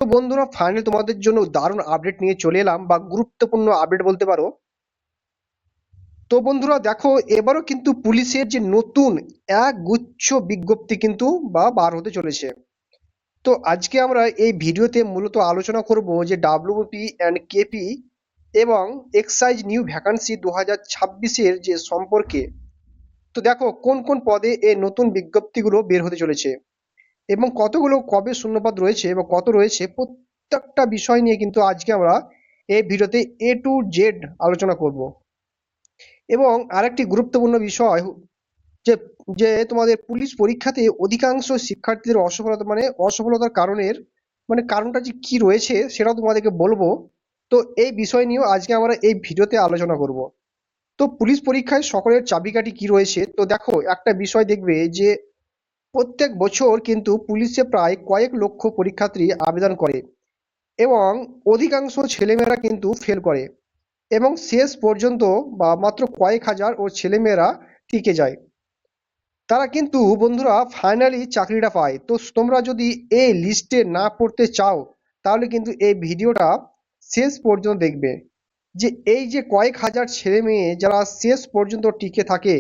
তো বন্ধুরা, ফাইনালি তোমাদের জন্য দারুণ আপডেট নিয়ে চলে এলাম, বা গুরুত্বপূর্ণ আপডেট বলতে পারো। তো বন্ধুরা দেখো, এবারও কিন্তু পুলিশের যে নতুন এক গুচ্ছ বিজ্ঞপ্তি কিন্তু বার হতে চলেছে। তো আজকে আমরা এই ভিডিওতে মূলত আলোচনা করব যে ডাব্লিউপি অ্যান্ড কেপি এবং এক্সাইজ নিউ ভ্যাকান্সি 2026-এর যে সম্পর্কে। তো দেখো কোন কোন পদে এই নতুন বিজ্ঞপ্তিগুলো বের হতে চলেছে, এবং কতগুলো কবে শূন্যপদ রয়েছে বা কত রয়েছে, প্রত্যেকটা বিষয় নিয়ে কিন্তু আজকে আমরা এই ভিডিওতে এ টু জেড আলোচনা করব। এবং আরেকটি গুরুত্বপূর্ণ বিষয় যে যে তোমাদের পুলিশ পরীক্ষাতে অধিকাংশ শিক্ষার্থীদের অসফলতার কারণটা যে কি রয়েছে সেটাও তোমাদেরকে বলবো। তো এই বিষয় নিয়েও আজকে আমরা এই ভিডিওতে আলোচনা করব। তো পুলিশ পরীক্ষায় সকলের চাবিকাঠি কি রয়েছে, তো দেখো একটা বিষয় দেখবে যে প্রত্যেক বছর কিন্তু পুলিশে প্রায় কয়েক লক্ষ পরীক্ষার্থী আবেদন করে, এবং অধিকাংশ ছেলেমেয়েরা কিন্তু ফেল করে, এবং শেষ পর্যন্ত বা মাত্র কয়েক হাজার ও ছেলেমেয়েরা টিকে যায়। তারা কিন্তু বন্ধুরা ফাইনালি চাকরিটা পায়। তো তোমরা যদি এই লিস্টে না পড়তে চাও, তাহলে কিন্তু এই ভিডিওটা শেষ পর্যন্ত দেখবে, যে এই যে কয়েক হাজার ছেলে মেয়ে যারা শেষ পর্যন্ত টিকে থাকে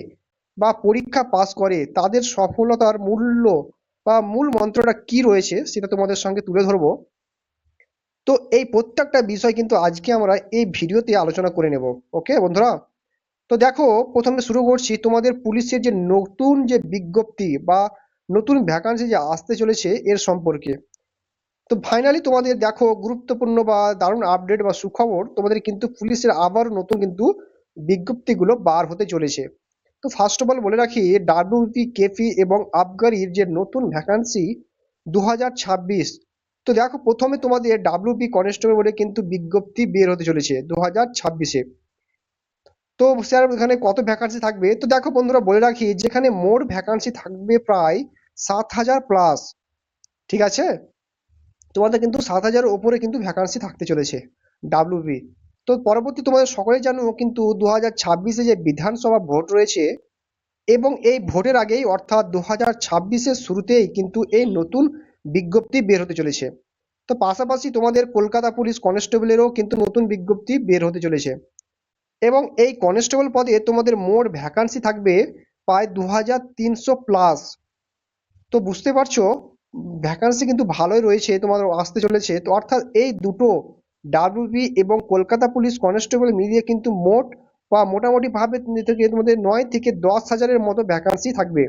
বা পরীক্ষা পাস করে, তাদের সফলতার মূল্য বা মূল মন্ত্রটা কি রয়েছে সেটা তোমাদের সঙ্গে তুলে ধরবো। তো এই প্রত্যেকটা বিষয় কিন্তু আজকে আমরা এই ভিডিওতে আলোচনা করে নেব। ওকে বন্ধুরা, তো দেখো প্রথমে শুরু করছি তোমাদের পুলিশের যে নতুন যে বিজ্ঞপ্তি বা নতুন ভ্যাকান্সি যে আসতে চলেছে এর সম্পর্কে। তো ফাইনালি তোমাদের দেখো গুরুত্বপূর্ণ বা দারুণ আপডেট বা সুখবর, তোমাদের কিন্তু পুলিশের আবার নতুন কিন্তু বিজ্ঞপ্তিগুলো বার হতে চলেছে। তো ফার্স্ট অফ অল বলে রাখি, ডাব্লিউপি কেপি এবং আবগারির যে নতুন ভ্যাকান্সি 2026। তো দেখো প্রথমে তোমাদের ডাব্লিউপি কনস্টেবল বলে কিন্তু বিজ্ঞপ্তি বের হতে চলেছে 2026-এ। তো স্যার এখানে কত ভ্যাকান্সি থাকবে, তো দেখো বন্ধুরা বলে রাখি, যেখানে মোট ভ্যাকান্সি থাকবে প্রায় 7,000+। ঠিক আছে, তোমাদের কিন্তু 7,000-এর উপরে কিন্তু ভ্যাকান্সি থাকতে চলেছে ডাব্লিউবি। তো পরবর্তী তোমাদের সকলে জানো কিন্তু 2026-এ যে বিধানসভা ভোট রয়েছে, এবং এই ভোটের আগেই অর্থাৎ 2026-এর শুরুতেই কিন্তু এই নতুন বিজ্ঞপ্তি বের হতে চলেছে। তো পাশাপাশি তোমাদের কলকাতা পুলিশ কনস্টেবলেরও কিন্তু নতুন বিজ্ঞপ্তি বের হতে চলেছে, এবং এই কনস্টেবল পদে তোমাদের মোট ভ্যাকান্সি থাকবে প্রায় 2,300+। তো বুঝতে পারছো, ভ্যাকান্সি কিন্তু ভালোই রয়েছে তোমাদের আসতে চলেছে। তো অর্থাৎ এই দুটো ডাব্লিউবি এবং কলকাতা পুলিশ কনস্টেবল মিলিয়ে কিন্তু মোট বা মোটামুটি ভাবে থেকে তোমাদের 9 থেকে 10 হাজারের মতো ভ্যাকান্সি থাকবে।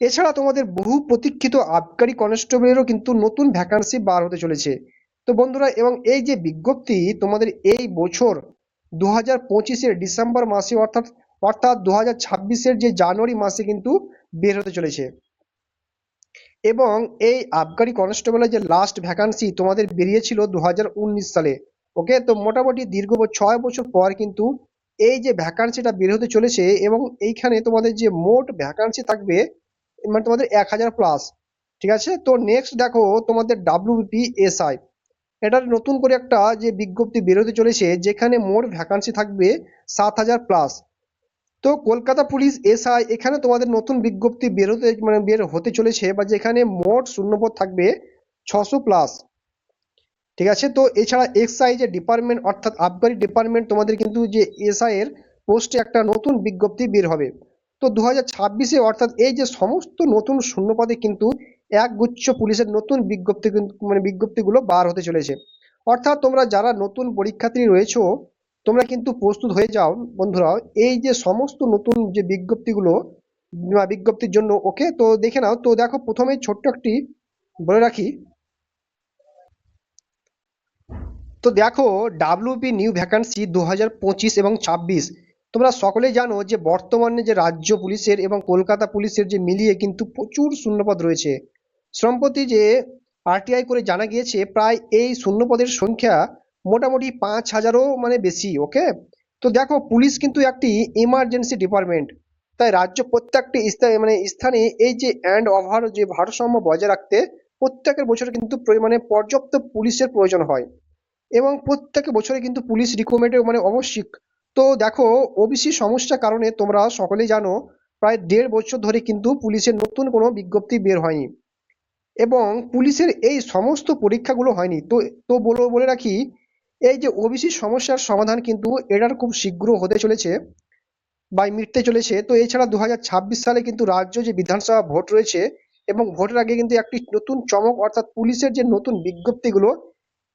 এছাড়া তোমাদের বহু প্রতীক্ষিত আবগারি কনস্টেবলেরও কিন্তু নতুন ভ্যাকান্সি বার হতে চলেছে। তো বন্ধুরা, এবং এই যে বিজ্ঞপ্তি তোমাদের এই বছর 2025-এর ডিসেম্বর মাসে অর্থাৎ 2026-এর যে জানুয়ারি মাসে কিন্তু বের হতে চলেছে। এবং এই আবগারি কনস্টেবলের যে লাস্ট ভ্যাকান্সি তোমাদের বেরিয়েছিল 2019 সালে। ওকে, তো মোটামুটি দীর্ঘ 6 বছর পর কিন্তু এই যে ভ্যাকান্সিটা বের হতে চলেছে, এবং এইখানে তোমাদের যে মোট ভ্যাকান্সি থাকবে মানে তোমাদের 1,000+। ঠিক আছে, তো নেক্সট দেখো তোমাদের WPSI, এটার নতুন করে একটা যে বিজ্ঞপ্তি বেরোতে চলেছে, যেখানে মোট ভ্যাকান্সি থাকবে 7,000+। তো কলকাতা পুলিশ এসআই, এখানে তোমাদের নতুন বিজ্ঞপ্তি বের হতে চলেছে, বা যেখানে মোট শূন্যপদ থাকবে 600+। ঠিক আছে, তো এছাড়া এক্সাইজ যে ডিপার্টমেন্ট অর্থাৎ আবগারি ডিপার্টমেন্ট, তোমাদের কিন্তু যে এসআই এর পোস্টে একটা নতুন বিজ্ঞপ্তি বের হবে। তো 2026-এ অর্থাৎ এই যে সমস্ত নতুন শূন্যপদে কিন্তু একগুচ্ছ পুলিশের নতুন বিজ্ঞপ্তি কিন্তু বিজ্ঞপ্তিগুলো বার হতে চলেছে। অর্থাৎ তোমরা যারা নতুন পরীক্ষার্থী রয়েছো, তোমরা কিন্তু প্রস্তুত হয়ে যাও বন্ধুরা, এই যে সমস্ত নতুন যে বিজ্ঞপ্তিগুলো বিজ্ঞপ্তির জন্য। ওকে, তো দেখে নাও। তো দেখো প্রথমে ছোট্ট একটি বলে রাখি, তো দেখো ডাব্লিউপি নিউ ভ্যাকান্সি 2025 এবং 26, তোমরা সকলেই জানো যে বর্তমানে যে রাজ্য পুলিশের এবং কলকাতা পুলিশের যে মিলিয়ে কিন্তু প্রচুর শূন্যপদ রয়েছে। সম্প্রতি যে আরটিআই করে জানা গিয়েছে প্রায় এই শূন্যপদের সংখ্যা মোটামুটি 5,000-ও বেশি। ওকে, তো দেখো পুলিশ কিন্তু একটি ইমার্জেন্সি ডিপার্টমেন্ট, তাই রাজ্য প্রত্যেকটি স্থানে এই যে অ্যান্ড ওভার যে ভারসাম্য বজায় রাখতে প্রত্যেকের বছর কিন্তু পর্যাপ্ত পুলিশের প্রয়োজন হয়, এবং প্রত্যেক বছরে কিন্তু পুলিশ রিক্রুটমেন্টে আবশ্যিক। তো দেখো ওবিসি সমস্যার কারণে তোমরা সকলেই জানো প্রায় 1.5 বছর ধরে কিন্তু পুলিশের নতুন কোনো বিজ্ঞপ্তি বের হয়নি। এবং পুলিশের এই সমস্ত পরীক্ষাগুলো হয়নি। তো তো বলে রাখি, এই যে ওবিসি সমস্যার সমাধান কিন্তু এটার খুব শীঘ্র হতে চলেছে বা মিটতে চলেছে। তো এছাড়া 2026 সালে কিন্তু রাজ্য যে বিধানসভা ভোট রয়েছে, এবং ভোটের আগে কিন্তু একটি নতুন চমক, অর্থাৎ পুলিশের যে নতুন বিজ্ঞপ্তিগুলো,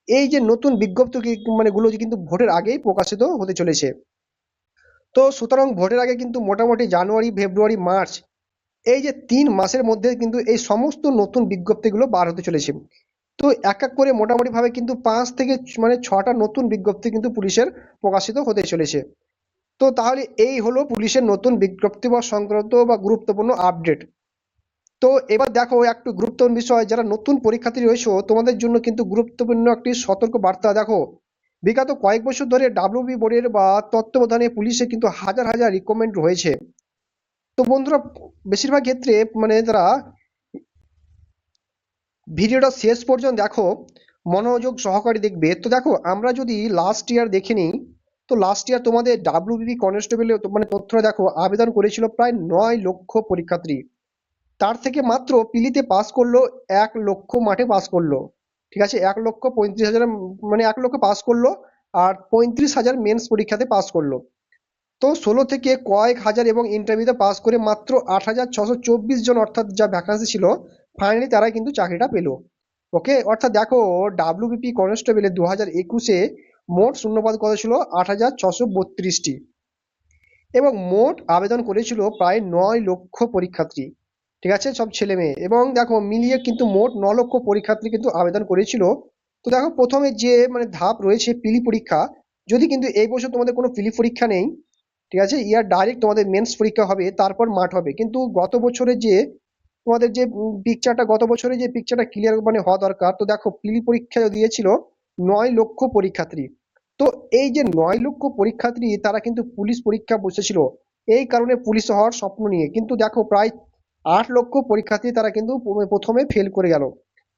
এই যে নতুন বিজ্ঞপ্তি মানে গুলো যে কিন্তু ভোটের আগেই প্রকাশিত হতে চলেছে। তো সুতরাং ভোটের আগে কিন্তু মোটামুটি জানুয়ারি, ফেব্রুয়ারি, মার্চ, এই যে 3 মাসের মধ্যে কিন্তু এই সমস্ত নতুন বিজ্ঞপ্তিগুলো বার হতে চলেছে। তো এক এক করে মোটামুটি ভাবে কিন্তু 5 থেকে 6টা নতুন বিজ্ঞপ্তি কিন্তু পুলিশের প্রকাশিত হতে চলেছে। তো তাহলে এই হলো পুলিশের নতুন বিজ্ঞপ্তি বা সংক্রান্ত বা গুরুত্বপূর্ণ আপডেট। তো এবার দেখো একটু গুরুত্বপূর্ণ বিষয়, যারা নতুন পরীক্ষার্থী রয়েছে তোমাদের জন্য কিন্তু গুরুত্বপূর্ণ একটি সতর্ক বার্তা। দেখো, বিগত কয়েক বছর ধরে ডাব্লিউবি বোর্ডের বা তত্ত্বাবধানে পুলিশে কিন্তু হাজার হাজার রিকমেন্ড রয়েছে। তো বন্ধুরা, বেশিরভাগ ক্ষেত্রে মানে তারা ভিডিওটা শেষ পর্যন্ত দেখো, মনোযোগ সহকারে দেখবে। তো দেখো, আমরা যদি লাস্ট ইয়ার দেখে নিই, তো লাস্ট ইয়ার তোমাদের ডাব্লিউবিপি কনস্টেবল মানে তথ্যটা দেখো, আবেদন করেছিল প্রায় 9 লক্ষ পরীক্ষার্থী। তার থেকে মাত্র পিলিতে পাস করলো 1 লক্ষ, মাঠে পাস করলো। ঠিক আছে, 1,35,000, মানে 1 লক্ষ পাস করলো, আর 35,000 মেন্স পরীক্ষাতে পাস করলো। তো 16 থেকে কয়েক হাজার এবং ইন্টারভিউতে পাস করে মাত্র 8,624 জন, অর্থাৎ যা ভ্যাকান্সি ছিল, ফাইনালি তারা কিন্তু চাকরিটা পেলো। ওকে, অর্থাৎ দেখো, ডাব্লিউবিপি কনস্টেবলে 2021-এ মোট শূন্যপদ কত ছিল? 8,632টি, এবং মোট আবেদন করেছিল প্রায় 9 লক্ষ পরীক্ষার্থী। ঠিক আছে, সব ছেলে মেয়ে। এবং দেখো মিলিয়ে কিন্তু মোট 9 লক্ষ পরীক্ষার্থী কিন্তু আবেদন করেছিল। তো দেখো, প্রথমে যে মানে ধাপ রয়েছে পিলি পরীক্ষা, যদি কিন্তু এই বছর তোমাদের কোনো পিলি পরীক্ষা নেই, ঠিক আছে, ইয়ার ডাইরেক্ট তোমাদের মেন্স পরীক্ষা হবে, তারপর মাঠ হবে। কিন্তু গত বছরে যে তোমাদের যে পিকচারটা, গত বছরে যে পিকচারটা ক্লিয়ার মানে হওয়া দরকার, তো দেখো পিলি পরীক্ষা দিয়েছিল 9 লক্ষ পরীক্ষার্থী। তো এই যে 9 লক্ষ পরীক্ষার্থী, তারা কিন্তু পুলিশ পরীক্ষা বসেছিল এই কারণে পুলিশ হওয়ার স্বপ্ন নিয়ে। কিন্তু দেখো প্রায় 8 লক্ষ পরীক্ষার্থী তারা কিন্তু প্রথমে ফেল করে গেল,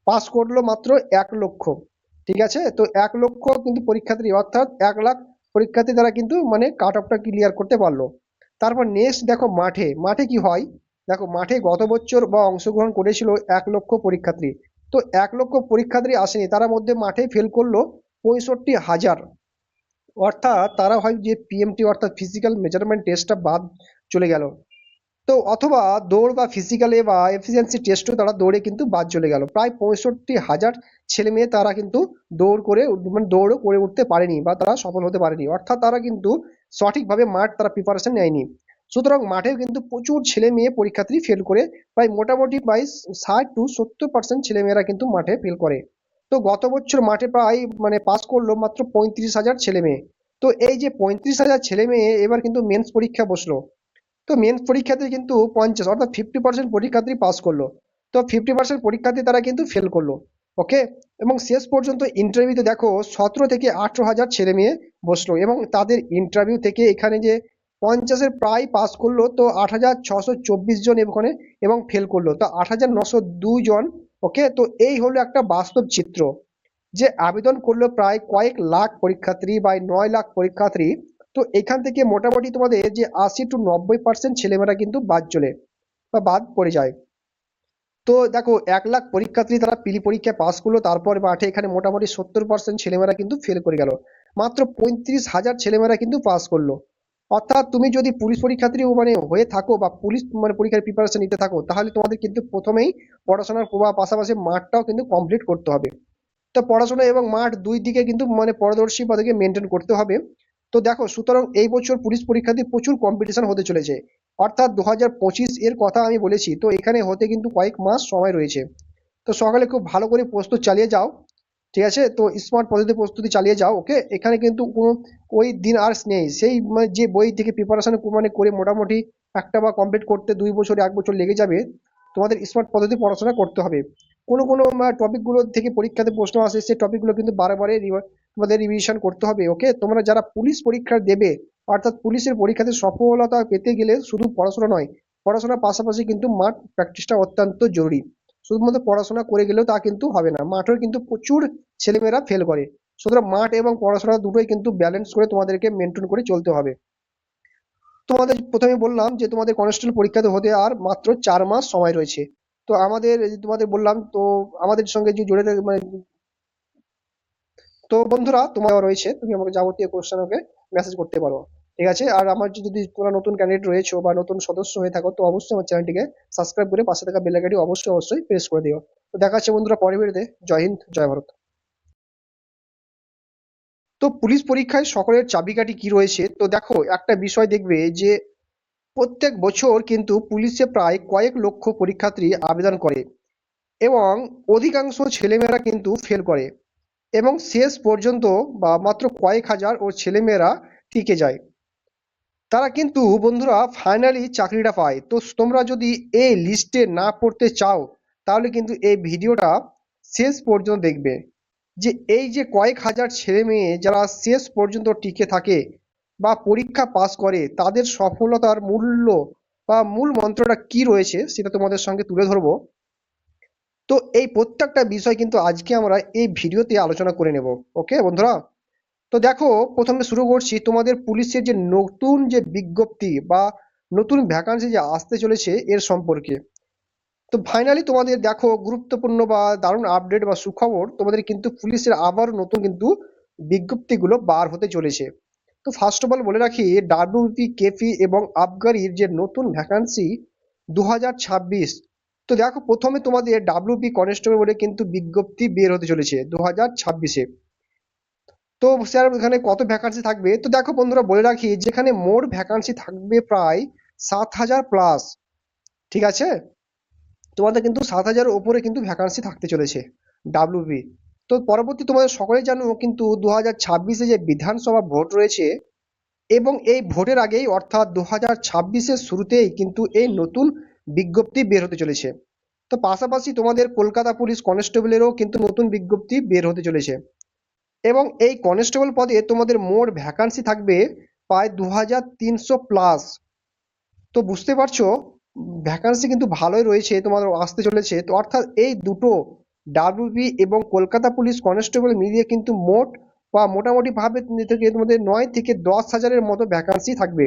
পাস করলো মাত্র 1 লক্ষ। ঠিক আছে, তো 1 লক্ষ কিন্তু পরীক্ষার্থী, অর্থাৎ 1 লাখ পরীক্ষার্থী তারা কিন্তু মানে কাট অফটা ক্লিয়ার করতে পারলো। তারপর নেক্সট দেখো, মাঠে মাঠে কি হয়। দেখো, মাঠে গত বছর বা অংশগ্রহণ করেছিল 1 লক্ষ পরীক্ষার্থী। তো 1 লক্ষ পরীক্ষার্থী আসেনি, তার মধ্যে মাঠে ফেল করলো 65,000, অর্থাৎ তারা হয় যে পিএমটি অর্থাৎ ফিজিক্যাল মেজারমেন্ট টেস্টটা বাদ চলে গেল। তো অথবা দৌড় বা ফিজিক্যালে বা এফিসিয়েন্সি টেস্টও তারা দৌড়ে কিন্তু বাদ চলে গেল। প্রায় 65,000 ছেলে মেয়ে তারা কিন্তু মানে দৌড়ও করে উঠতে পারেনি বা তারা সফল হতে পারেনি, অর্থাৎ তারা কিন্তু সঠিকভাবে মাঠ তারা প্রিপারেশন নেয়নি। সুতরাং মাঠেও কিন্তু প্রচুর ছেলে মেয়ে পরীক্ষার্থী ফেল করে, প্রায় মোটামুটি প্রায় 60 to 70% ছেলে মেয়েরা কিন্তু মাঠে ফেল করে। তো গত বছর মাঠে প্রায় মানে পাস করলো মাত্র 35,000 ছেলে মেয়ে। তো এই যে 35,000 ছেলে মেয়ে এবার কিন্তু মেন্স পরীক্ষা বসলো। তো মেন্স পরীক্ষাতে কিন্তু 50 অর্থাৎ 50% পরীক্ষার্থী পাস করলো। তো 50% পরীক্ষার্থী তারা কিন্তু ফেল করলো। ওকে, এবং শেষ পর্যন্ত ইন্টারভিউতে দেখো 17 থেকে 18 হাজার ছেলে মেয়ে বসলো, এবং তাদের ইন্টারভিউ থেকে এখানে যে 50-এর প্রায় পাস করলো, তো 8,624 জন এখানে এবং ফেল করলো তো 8,902 জন। ওকে, তো এই হলো একটা বাস্তব চিত্র, যে আবেদন করলো প্রায় কয়েক লাখ পরীক্ষার্থী বা 9 লাখ পরীক্ষার্থী। তো এখান থেকে মোটামুটি তোমাদের যে 80 to 90% ছেলেমেয়েরা কিন্তু বাদ চলে বা বাদ পড়ে যায়। তো দেখো, 1 লাখ পরীক্ষার্থী তারা পিলি পরীক্ষায় পাস করলো, তারপর মাঠে এখানে মোটামুটি 70% ছেলেমেয়েরা কিন্তু ফেল করে গেল, মাত্র 35,000 ছেলেমেয়েরা কিন্তু পাস করলো। অর্থাৎ তুমি যদি পুলিশ পরীক্ষার্থী মানে হয়ে থাকো বা পুলিশ মানে পরীক্ষার প্রিপারেশন নিতে থাকো, তাহলে তোমাদের কিন্তু প্রথমেই পড়াশোনার পাশাপাশি মাঠটাও কিন্তু কমপ্লিট করতে হবে। তো পড়াশোনা এবং মাঠ দুই দিকে কিন্তু মানে পারদর্শী পদেরকে মেনটেন করতে হবে। তো দেখো, সুতরাং এই বছর পুলিশ পরীক্ষাতে প্রচুর কম্পিটিশন হতে চলেছে, অর্থাৎ 2025 এর কথা আমি বলেছি, তো এখানে হতে কিন্তু কয়েক মাস সময় রয়েছে। তো সকালে খুব ভালো করে প্রস্তুত চালিয়ে যাও। ঠিক আছে, তো স্মার্ট পদ্ধতি প্রস্তুতি চালিয়ে যাও। ওকে, এখানে কিন্তু কোনো ওই দিন আর নেই, সেই মানে যে বই থেকে প্রিপারেশন মানে করে মোটামুটি একটা বা কমপ্লিট করতে 2 বছর 1 বছর লেগে যাবে, তোমাদের স্মার্ট পদ্ধতি পড়াশোনা করতে হবে। কোনো কোনো টপিক গুলো থেকে পরীক্ষাতে প্রশ্ন আসে, সেই টপিক গুলো কিন্তু বারে তোমাদের রিভিশন করতে হবে। ওকে, তোমরা যারা পুলিশ পরীক্ষা দেবে, অর্থাৎ পুলিশের পরীক্ষাতে সফলতা পেতে গেলে শুধু পড়াশোনা নয়, পড়াশোনার পাশাপাশি কিন্তু মাঠ প্র্যাকটিসটা অত্যন্ত জরুরি। শুধুমাত্র পড়াশোনা করে গেলেও তা কিন্তু হবে না, মাঠের কিন্তু প্রচুর ছেলেমেয়েরা ফেল করে। সুতরাং মাঠ এবং পড়াশোনা দুটোই কিন্তু ব্যালেন্স করে তোমাদেরকে মেনটেন করে চলতে হবে। তোমাদের প্রথমে বললাম যে তোমাদের কনস্টেবল পরীক্ষাতে হতে আর মাত্র 4 মাস সময় রয়েছে। তো আমাদের এই যে তোমাদের বললাম, তো আমাদের সঙ্গে যে জড়িত মানে, তো বন্ধুরা তোমার রয়েছে, তুমি আমাকে যাবতীয় কোশ্চেন ওকে মেসেজ করতে পারো। ঠিক আছে, আর আমার যদি তোমরা নতুন ক্যান্ডিডেট রয়েছো বা নতুন সদস্য হয়ে থাকো, তো অবশ্যই আমার চ্যানেলটিকে সাবস্ক্রাইব করে পাশে থাকা বেল আইকনটি অবশ্যই অবশ্যই প্রেস করে দিও। তো দেখা হচ্ছে বন্ধুরা পরের ভিডিওতে। জয় হিন্দ, জয় ভারত। তো পুলিশ পরীক্ষায় সকলের চাবিকাঠি কি রয়েছে, তো দেখো একটা বিষয় দেখবে যে প্রত্যেক বছর কিন্তু পুলিশে প্রায় কয়েক লক্ষ পরীক্ষার্থী আবেদন করে এবং অধিকাংশ ছেলেমেয়েরা কিন্তু ফেল করে এবং শেষ পর্যন্ত বা মাত্র কয়েক হাজার ও ছেলেমেয়েরা টিকে যায়। তারা কিন্তু বন্ধুরা ফাইনালি চাকরিটা পায়। তো তোমরা যদি এই লিস্টে না পড়তে চাও, তাহলে কিন্তু এই ভিডিওটা শেষ পর্যন্ত দেখবে যে এই যে কয়েক হাজার ছেলে মেয়ে যারা শেষ পর্যন্ত টিকে থাকে বা পরীক্ষা পাস করে, তাদের সফলতার মূল্য বা মূল মন্ত্রটা কি রয়েছে সেটা তোমাদের সঙ্গে তুলে ধরবো। তো এই প্রত্যেকটা বিষয় কিন্তু আজকে আমরা এই ভিডিওতে আলোচনা করে নেব। ওকে বন্ধুরা, তো দেখো প্রথমে শুরু করছি তোমাদের পুলিশের যে নতুন যে বিজ্ঞপ্তি বা নতুন ভ্যাকান্সি যে আসতে চলেছে এর সম্পর্কে। তো ফাইনালি তোমাদের দেখো গুরুত্বপূর্ণ বা দারুণ আপডেট বা সুখবর, তোমাদের কিন্তু পুলিশের আবার নতুন কিন্তু বিজ্ঞপ্তিগুলো বার হতে চলেছে। তো ফার্স্ট অফ অল বলে রাখি, ডাব্লিউপি কেপি এবং আবগারির যে নতুন ভ্যাকান্সি 2026। তো দেখো প্রথমে তোমাদের ডাব্লিউপি কনস্টেবল বলে কিন্তু বিজ্ঞপ্তি বের হতে চলেছে 2026-এ। তো স্যার এখানে কত ভ্যাকান্সি থাকবে, তো দেখো বন্ধুরা বলে রাখি যেখানে মোট ভ্যাকান্সি থাকবে প্রায় 7,000 প্লাস। ঠিক আছে, তোমাদের কিন্তু 7,000-এর উপরে কিন্তু ভ্যাকান্সি থাকতে চলেছে ডাব্লিউবি। তো পরবর্তী তোমাদের সকলেই জানো কিন্তু 2026-এ যে বিধানসভা ভোট রয়েছে এবং এই ভোটের আগেই অর্থাৎ 2026-এর শুরুতেই কিন্তু এই নতুন বিজ্ঞপ্তি বের হতে চলেছে। তো পাশাপাশি তোমাদের কলকাতা পুলিশ কনস্টেবলেরও কিন্তু নতুন বিজ্ঞপ্তি বের হতে চলেছে এবং এই কনস্টেবল পদে তোমাদের মোট ভ্যাকান্সি থাকবে প্রায় 2,300 প্লাস। তো বুঝতে পারছো ভ্যাকান্সি কিন্তু ভালোই রয়েছে তোমাদের আসতে চলেছে। তো অর্থাৎ এই দুটো ডাব্লিউবি এবং কলকাতা পুলিশ কনস্টেবল মিলিয়ে কিন্তু মোট বা মোটামুটি ভাবে থেকে তোমাদের 9 থেকে 10 হাজারের মতো ভ্যাকান্সি থাকবে।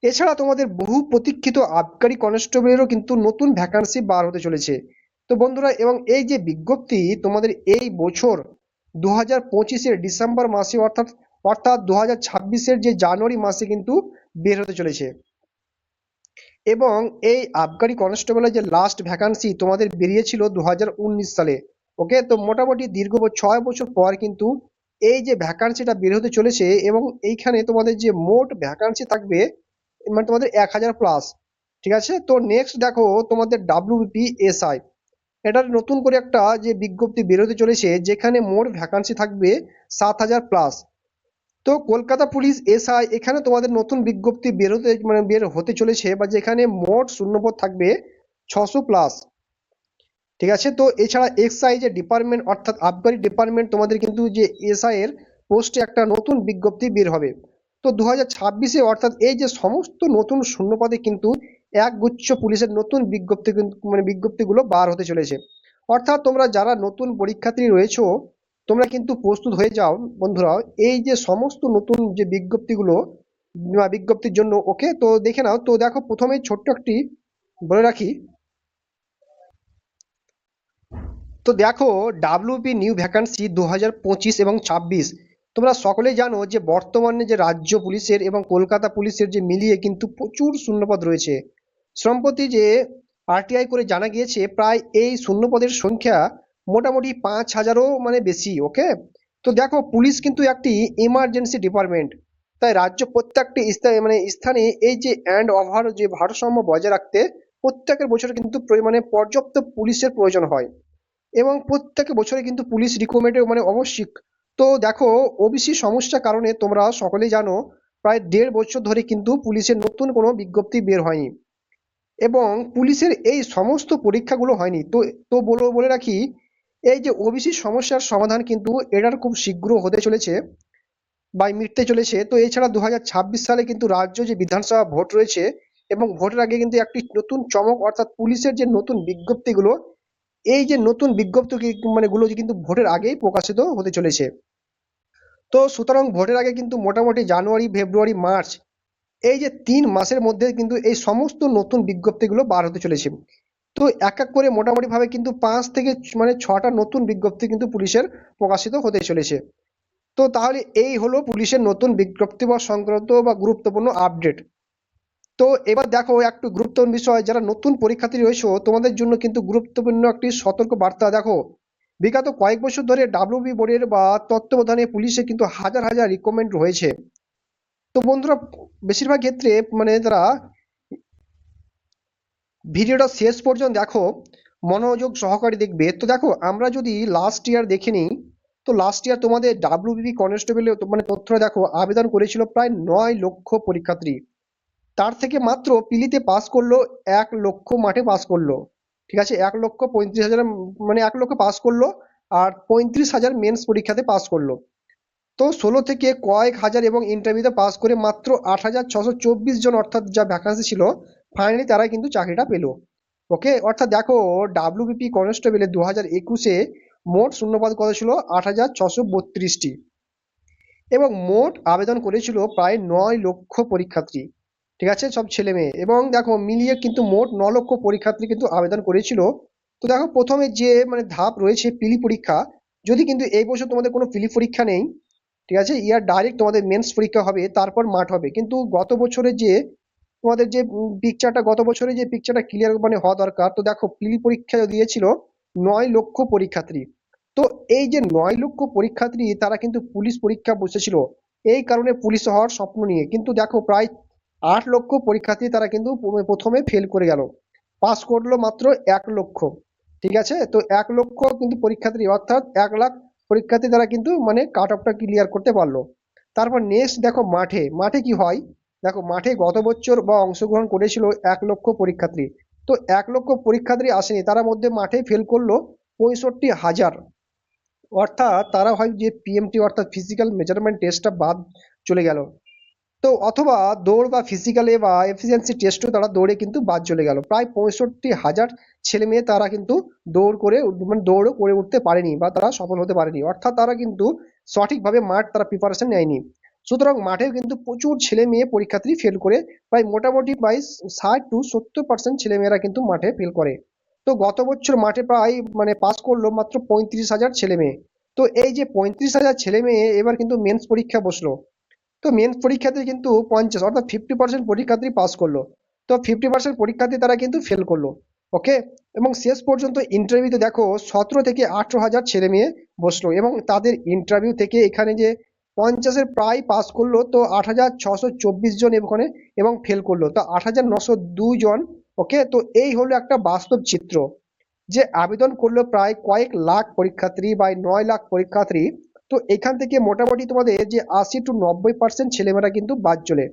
এছাড়া তোমাদের বহু প্রতীক্ষিত আবগারি কনস্টেবলেরও কিন্তু নতুন ভ্যাকান্সি বার হতে চলেছে। তো বন্ধুরা এবং এই যে বিজ্ঞপ্তি তোমাদের এই বছর 2025-এর ডিসেম্বর মাসে অর্থাৎ অর্থাৎ 2026-এর যে জানুয়ারি মাসে কিন্তু বের হতে চলেছে এবং এই আবগারি কনস্টেবলের যে লাস্ট ভ্যাকান্সি তোমাদের বেরিয়েছিল 2019 সালে। ওকে, তো মোটামুটি দীর্ঘ 6 বছর পর কিন্তু এই যে ভ্যাকান্সিটা বের হতে চলেছে এবং এইখানে তোমাদের যে মোট ভ্যাকান্সি থাকবে মানে তোমাদের 1,000 প্লাস। ঠিক আছে, তো নেক্সট দেখো তোমাদের ডাব্লিউবিপিএসআই, এটার নতুন করে একটা যে বিজ্ঞপ্তি বেরোতে চলেছে যেখানে মোট ভ্যাকান্সি থাকবে 7,000 প্লাস। তো কলকাতা পুলিশ এসআই, এখানে তোমাদের নতুন বিজ্ঞপ্তি বেরোতে মানে বের হতে চলেছে বা যেখানে মোট শূন্যপদ থাকবে 600 প্লাস। ঠিক আছে, তো এছাড়া এক্সআই যে ডিপার্টমেন্ট অর্থাৎ আবগারি ডিপার্টমেন্ট তোমাদের কিন্তু যে এসআই এর পোস্টে একটা নতুন বিজ্ঞপ্তি বের হবে। তো 2026-এ অর্থাৎ এই যে সমস্ত নতুন শূন্যপদে কিন্তু একগুচ্ছ পুলিশের নতুন বিজ্ঞপ্তি মানে বিজ্ঞপ্তিগুলো বার হতে চলেছে। অর্থাৎ তোমরা যারা নতুন পরীক্ষার্থী রয়েছো, তোমরা কিন্তু প্রস্তুত হয়ে যাও বন্ধুরা এই যে সমস্ত নতুন যে বিজ্ঞপ্তিগুলো বিজ্ঞপ্তির জন্য। ওকে, তো দেখে নাও। তো দেখো প্রথমে ছোট্ট একটি বলে রাখি, তো দেখো ডাব্লিউপি নিউ ভ্যাকান্সি 2025 এবং 26। তোমরা সকলেই জানো যে বর্তমানে যে রাজ্য পুলিশের এবং কলকাতা পুলিশের যে মিলিয়ে কিন্তু প্রচুর শূন্যপদ রয়েছে। সম্প্রতি যে আরটিআই করে জানা গিয়েছে প্রায় এই শূন্যপদের সংখ্যা মোটামুটি 5,000-ও মানে বেশি। ওকে, তো দেখো পুলিশ কিন্তু একটি ইমার্জেন্সি ডিপার্টমেন্ট, তাই রাজ্য প্রত্যেকটি মানে স্থানে এই যে অ্যান্ড ওভার যে ভারসাম্য বজায় রাখতে প্রত্যেকের বছর কিন্তু মানে পর্যাপ্ত পুলিশের প্রয়োজন হয় এবং প্রত্যেক বছরে কিন্তু পুলিশ রিক্রুটমেন্টে মানে আবশ্যিক। তো দেখো ওবিসি সমস্যার কারণে তোমরা সকলেই জানো প্রায় 1.5 বছর ধরে কিন্তু পুলিশের নতুন কোনো বিজ্ঞপ্তি বের হয়নি এবং পুলিশের এই সমস্ত পরীক্ষাগুলো হয়নি। তো তো বলে রাখি এই যে ওবিসি সমস্যার সমাধান কিন্তু এটার খুব শীঘ্র হতে চলেছে বা মিটতে চলেছে। তো এছাড়া 2026 সালে কিন্তু রাজ্য যে বিধানসভা ভোট রয়েছে এবং ভোটের আগে কিন্তু একটি নতুন চমক অর্থাৎ পুলিশের যে নতুন বিজ্ঞপ্তিগুলো, এই যে নতুন বিজ্ঞপ্তি মানে গুলো যে কিন্তু ভোটের আগেই প্রকাশিত হতে চলেছে। তো সুতরাং ভোটের আগে কিন্তু মোটামুটি জানুয়ারি ফেব্রুয়ারি মার্চ এই যে 3 মাসের মধ্যে কিন্তু এই সমস্ত নতুন বিজ্ঞপ্তিগুলো বার হতে চলেছে তো এক এক করে মোটামুটি ভাবে কিন্তু 5 থেকে মানে 6টা নতুন বিজ্ঞপ্তি কিন্তু পুলিশের প্রকাশিত হতে চলেছে। তো তাহলে এই হলো পুলিশের নতুন বিজ্ঞপ্তি বা সংক্রান্ত বা গুরুত্বপূর্ণ আপডেট। তো এবার দেখো একটু গুরুত্বপূর্ণ বিষয়, যারা নতুন পরীক্ষার্থী রয়েছে তোমাদের জন্য কিন্তু গুরুত্বপূর্ণ একটি সতর্ক বার্তা। দেখো বিগত কয়েক বছর ধরে ডাব্লিউবি বোর্ডের বা তত্ত্বাবধানে পুলিশে কিন্তু হাজার হাজার রিক্রুটমেন্ট রয়েছে। তো বন্ধুরা বেশিরভাগ ক্ষেত্রে মানে যারা ভিডিওটা শেষ পর্যন্ত দেখো, মনোযোগ সহকারে দেখবে। তো দেখো আমরা যদি লাস্ট ইয়ার দেখে নিই, তো লাস্ট ইয়ার তোমাদের ডাব্লিউবিপি কনস্টেবলের মানে তথ্যটা দেখো, আবেদন করেছিল প্রায় 9 লক্ষ পরীক্ষার্থী। তার থেকে মাত্র পিলিতে পাস করলো 1 লক্ষ, মাঠে পাস করলো। ঠিক আছে, 1,35,000 মানে 1 লক্ষ পাস করলো, আর 35,000 মেন্স পরীক্ষাতে পাস করলো। তো 16 থেকে কয়েক হাজার এবং ইন্টারভিউতে পাস করে মাত্র 8,624 জন, অর্থাৎ যা ভ্যাকান্সি ছিল ফাইনালি তারা কিন্তু চাকরিটা পেলো। ওকে, অর্থাৎ দেখো ডাব্লিউবিপি কনস্টেবলে 2021-এ মোট শূন্যপদ কত ছিল? 8,632টি, এবং মোট আবেদন করেছিল প্রায় 9 লক্ষ পরীক্ষার্থী। ঠিক আছে, সব ছেলে মেয়ে, এবং দেখো মিলিয়ে কিন্তু মোট 9 লক্ষ পরীক্ষার্থী কিন্তু আবেদন করেছিল। তো দেখো প্রথমে যে মানে ধাপ রয়েছে পিলি পরীক্ষা, যদি কিন্তু এই বছর তোমাদের কোনো পিলি পরীক্ষা নেই, ঠিক আছে, ইয়ার ডাইরেক্ট তোমাদের মেন্স পরীক্ষা হবে, তারপর মাঠ হবে। কিন্তু গত বছরের যে তোমাদের যে পিকচারটা, গত বছরে যে পিকচারটা ক্লিয়ার মানে হওয়া দরকার, তো দেখো পিলি পরীক্ষা দিয়েছিল 9 লক্ষ পরীক্ষার্থী। তো এই যে 9 লক্ষ পরীক্ষার্থী তারা কিন্তু পুলিশ পরীক্ষা বসেছিল, এই কারণে পুলিশ হওয়ার স্বপ্ন নিয়ে। কিন্তু দেখো প্রায় 8 লক্ষ পরীক্ষার্থী তারা কিন্তু প্রথমে ফেল করে গেল, পাস করলো মাত্র 1 লক্ষ। ঠিক আছে, তো 1 লক্ষ কিন্তু পরীক্ষার্থী, অর্থাৎ 1 লাখ পরীক্ষার্থী তারা কিন্তু মানে কাট অফটা ক্লিয়ার করতে পারলো। তারপর নেক্সট দেখো মাঠে মাঠে কি হয়। দেখো মাঠে গত বছর বা অংশগ্রহণ করেছিল 1 লক্ষ পরীক্ষার্থী। তো 1 লক্ষ পরীক্ষার্থী আসেনি, তার মধ্যে মাঠে ফেল করলো 65,000, অর্থাৎ তারা হয় যে পিএমটি অর্থাৎ ফিজিক্যাল মেজারমেন্ট টেস্টটা বাদ চলে গেল। তো অথবা দৌড় বা ফিজিক্যালে বা এফিসিয়েন্সি টেস্টও তারা দৌড়ে কিন্তু বাদ চলে গেল। প্রায় 65,000 ছেলে মেয়ে তারা কিন্তু দৌড় করে মানে দৌড়ও করে উঠতে পারেনি বা তারা সফল হতে পারেনি, অর্থাৎ তারা কিন্তু সঠিকভাবে মাঠ তারা প্রিপারেশন নেয়নি। সুতরাং মাঠেও কিন্তু প্রচুর ছেলে মেয়ে পরীক্ষার্থী ফেল করে, প্রায় মোটামুটি প্রায় 60 to 70% ছেলে মেয়েরা কিন্তু মাঠে ফেল করে। তো গত বছর মাঠে প্রায় মানে পাস করলো মাত্র 35,000 ছেলে মেয়ে। তো এই যে 35,000 ছেলে মেয়ে এবার কিন্তু মেন্স পরীক্ষা বসলো। তো মেন্স পরীক্ষাতে কিন্তু 50 অর্থাৎ 50% পরীক্ষার্থী পাস করলো, তো 50% পরীক্ষার্থী তারা কিন্তু ফেল করলো। ওকে, এবং শেষ পর্যন্ত ইন্টারভিউতে দেখো 17 থেকে 18 হাজার ছেলে মেয়ে বসলো, এবং তাদের ইন্টারভিউ থেকে এখানে যে 50-এর প্রায় পাস করলো, তো 8,624 জন এখানে এবং ফেল করলো, তো 8,902 জন। ওকে, তো এই হলো একটা বাস্তব চিত্র, যে আবেদন করলো প্রায় কয়েক লাখ পরীক্ষার্থী বা 9 লাখ পরীক্ষার্থী। তো এখান থেকে মোটামুটি তোমাদের যে 80 to 90% ছেলেমেয়েরা কিন্তু বাদ চলে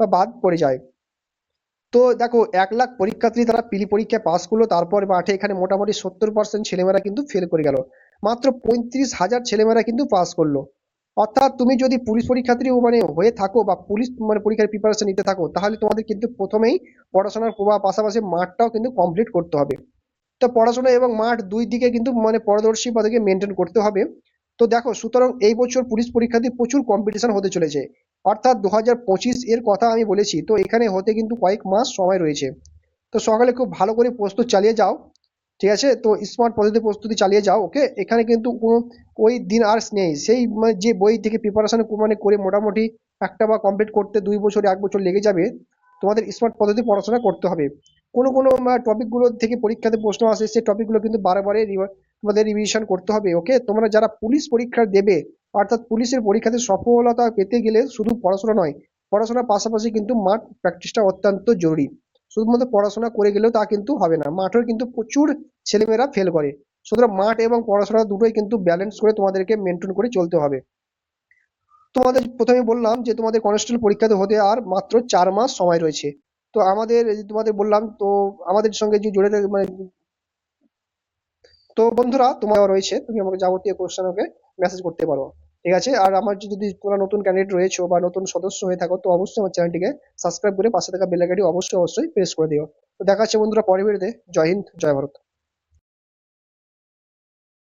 বা বাদ পড়ে যায়। তো দেখো 1 লাখ পরীক্ষার্থী তারা পিলি পরীক্ষায় পাস করলো, তারপর মাঠে এখানে মোটামুটি 70% ছেলেমেয়েরা কিন্তু ফেল করে গেল, মাত্র 35,000 ছেলেমেয়েরা কিন্তু পাস করলো। অর্থাৎ তুমি যদি পুলিশ পরীক্ষার্থী মানে হয়ে থাকো বা পুলিশ মানে পরীক্ষার প্রিপারেশন নিতে থাকো, তাহলে তোমাদের কিন্তু প্রথমেই পড়াশোনার পাশাপাশি মাঠটাও কিন্তু কমপ্লিট করতে হবে। তো পড়াশোনা এবং মাঠ দুই দিকে কিন্তু মানে পারদর্শী পদকে মেনটেন করতে হবে। তো দেখো সুতরাং এই বছর পুলিশ পরীক্ষাতে প্রচুর কম্পিটিশন হতে চলেছে, অর্থাৎ 2025 এর কথা আমি বলেছি, তো এখানে হতে কিন্তু কয়েক মাস সময় রয়েছে। তো সকালে খুব ভালো করে প্রস্তুত চালিয়ে যাও। ঠিক আছে, তো স্মার্ট পদ্ধতি প্রস্তুতি চালিয়ে যাও। ওকে, এখানে কিন্তু কোনো ওই দিন আর নেই, সেই মানে যে বই থেকে প্রিপারেশন মানে করে মোটামুটি একটা বা কমপ্লিট করতে 2 বছর 1 বছর লেগে যাবে, তোমাদের স্মার্ট পদ্ধতি পড়াশোনা করতে হবে। কোনো কোনো টপিক গুলো থেকে পরীক্ষাতে প্রশ্ন আসে, সেই টপিক গুলো কিন্তু বারে তোমাদের রিভিশন করতে হবে। ওকে, তোমরা যারা পুলিশ পরীক্ষা দেবে, অর্থাৎ পুলিশের পরীক্ষাতে সফলতা পেতে গেলে শুধু পড়াশোনা নয়, পড়াশোনার পাশাপাশি কিন্তু মাঠ প্র্যাকটিসটা অত্যন্ত জরুরি। শুধুমাত্র পড়াশোনা করে গেলেও তা কিন্তু হবে না, মাঠেও কিন্তু প্রচুর ছেলেমেয়েরা ফেল করে। সুতরাং মাঠ এবং পড়াশোনা দুটোই কিন্তু ব্যালেন্স করে তোমাদেরকে মেনটেন করে চলতে হবে। তোমাদের প্রথমে বললাম যে তোমাদের কনস্টেবল পরীক্ষাতে হতে আর মাত্র 4 মাস সময় রয়েছে। তো আমাদের এই যে তোমাদের বললাম, তো আমাদের সঙ্গে যে জুড়ে মানে, তো বন্ধুরা তোমার রয়েছে, তুমি আমাকে যাবতীয় কোশ্চেন ওকে মেসেজ করতে পারো। ঠিক আছে, আর আমার যদি কোনো নতুন ক্যান্ডিডেট রয়েছে বা নতুন সদস্য হয়ে থাকো, তো অবশ্যই আমার চ্যানেলটিকে সাবস্ক্রাইব করে পাশে থাকা বেল আইকনটি অবশ্যই প্রেস করে দিও। তো দেখা হচ্ছে বন্ধুরা পরের ভিডিওতে। জয় হিন্দ, জয় ভারত।